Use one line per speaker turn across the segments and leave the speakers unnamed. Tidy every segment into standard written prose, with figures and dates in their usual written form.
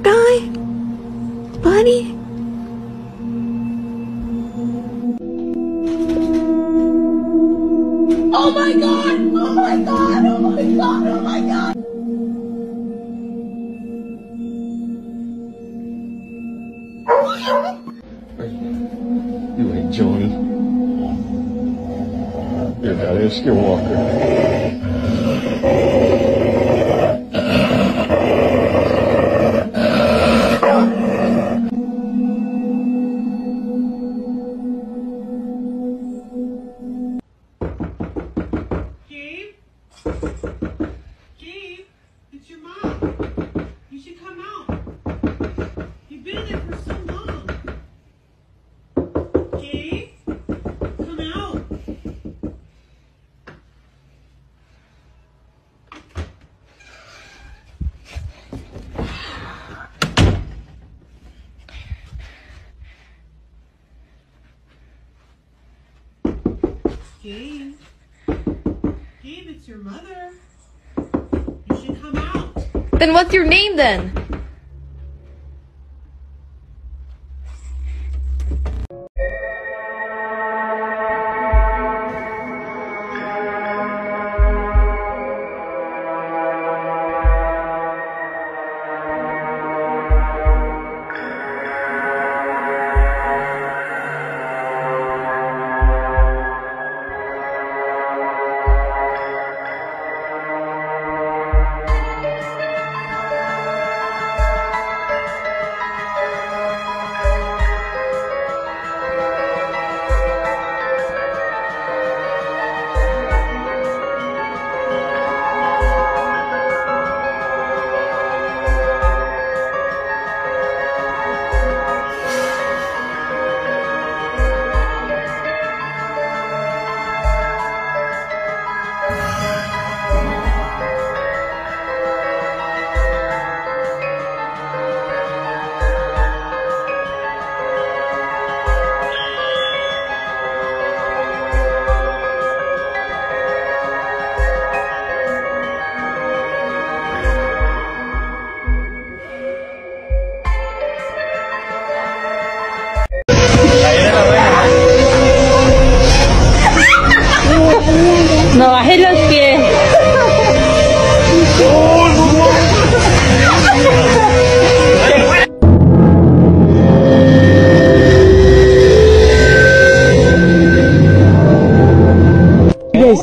die? Buddy?
Oh my god! Oh my god! Oh my god! Oh my god!
You ain't Johnny. You're that is Skywalker.
Gabe, it's your mom. You should come out. You've been there for so long. Gabe, come out. Gabe. Gabe, it's your mother. You should come out.
Then what's your name then?
No, bajé los pies.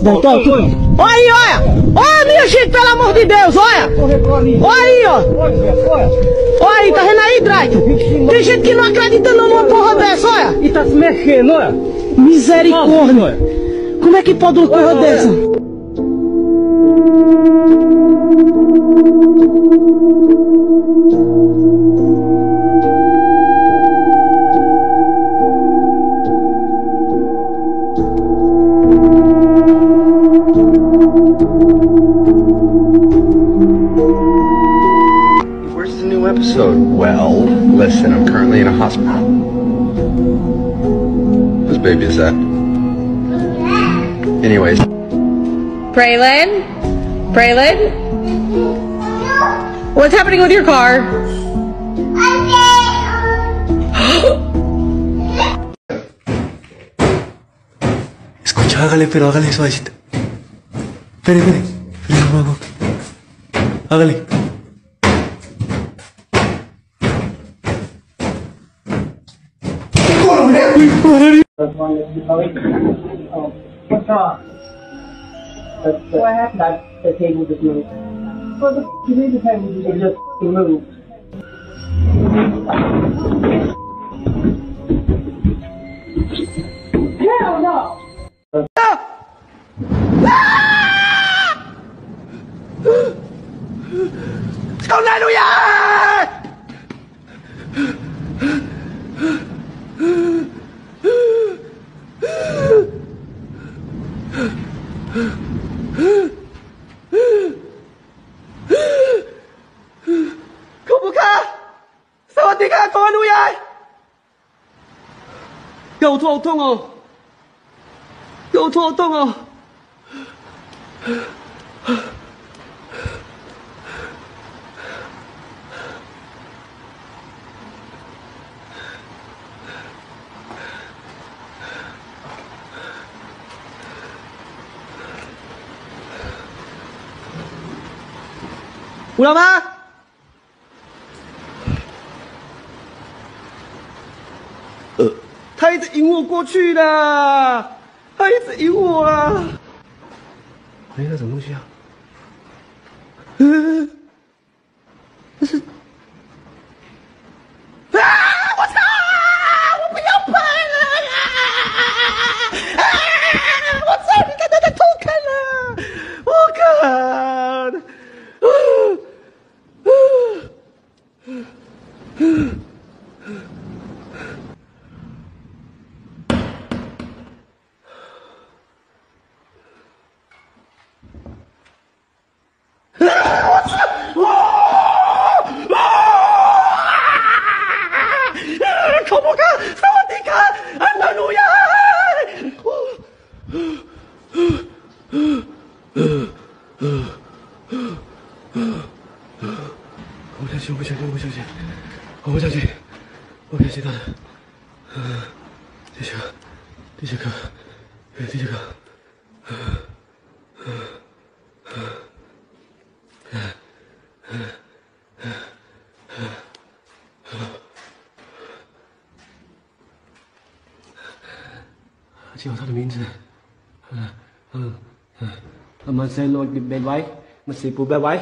Olha aí, olha! Olha, minha gente, pelo amor de Deus, olha! Olha aí, ó! Olha aí, tá vendo aí, Drake? Tem gente que não acredita não numa porra dessa, olha!
E tá se mexendo, olha!
Misericórdia! Como é que pode uma coisa dessa?
Where's the new episode? Well, listen, I'm currently in a hospital. Whose baby is that? Anyways.
Braylon? Braylon? What's happening with your car?
Escucha, hágale, pero hágale suavecito. Espere, un poco. Hágale.
What happened? The table just moved. Well, the table just moved. Hell no! Hallelujah! Cầu thô thông ồ. Cầu thô thông ồ. 出来吗？他一直引我过去的，他一直引我啊！哎，那什么东西啊？这是啊！我操！我不要拍了！我操！你看他在偷看了！我靠！口不看，萨瓦迪卡，安德鲁亚！我不相信，我不相信，我不相信，我不相信，我不相信他的。第几个？第几个？记好他的名字。มันเซโลดิเบลไว้มันสีปูเบลไว้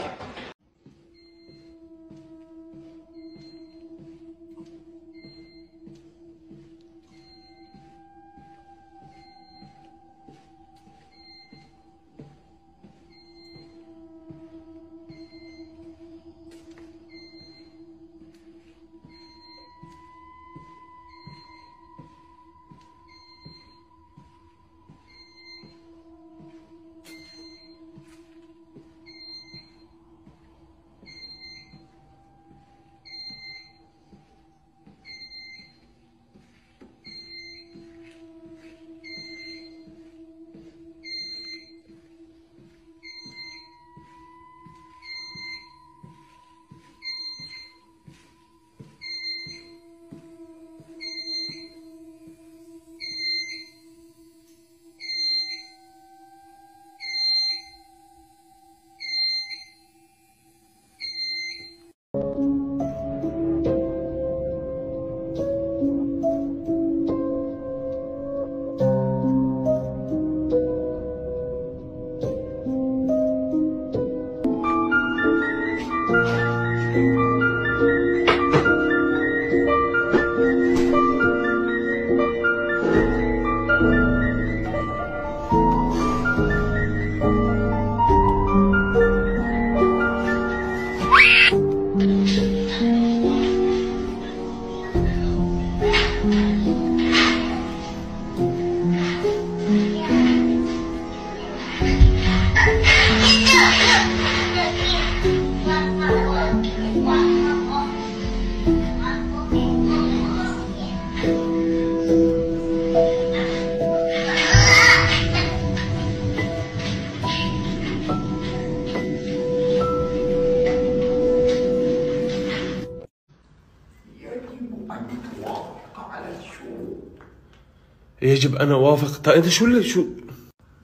يجب أن أوافق. طيب أنت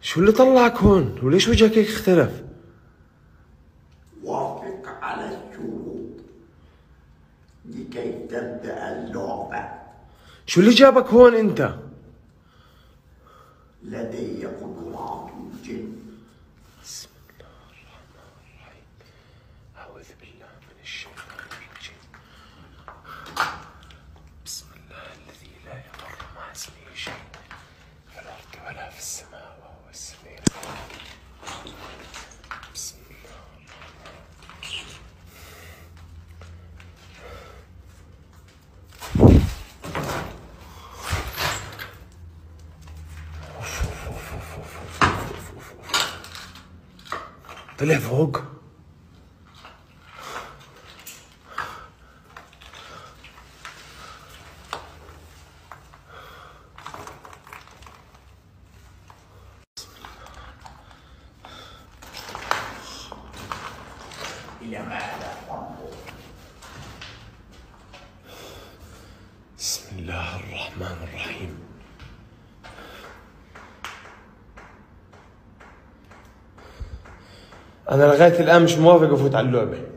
شو اللي طلعك هون؟ وليش وجهك هيك اختلف؟
وافق على الشروط لكي تبدأ اللعبة.
شو اللي جابك هون أنت؟
لدي قدرات الجن.
بسم الله الرحمن الرحيم. أعوذ بالله من الشيطان الرجيم. بسم الله الذي لا يضر مع اسمه شيء في الأرض ولا في السماء وهو السميع العليم. بسم الله طلع فوق. بسم الله الرحمن الرحيم. أنا لغاية الآن مش موافق أفوت على اللعبة.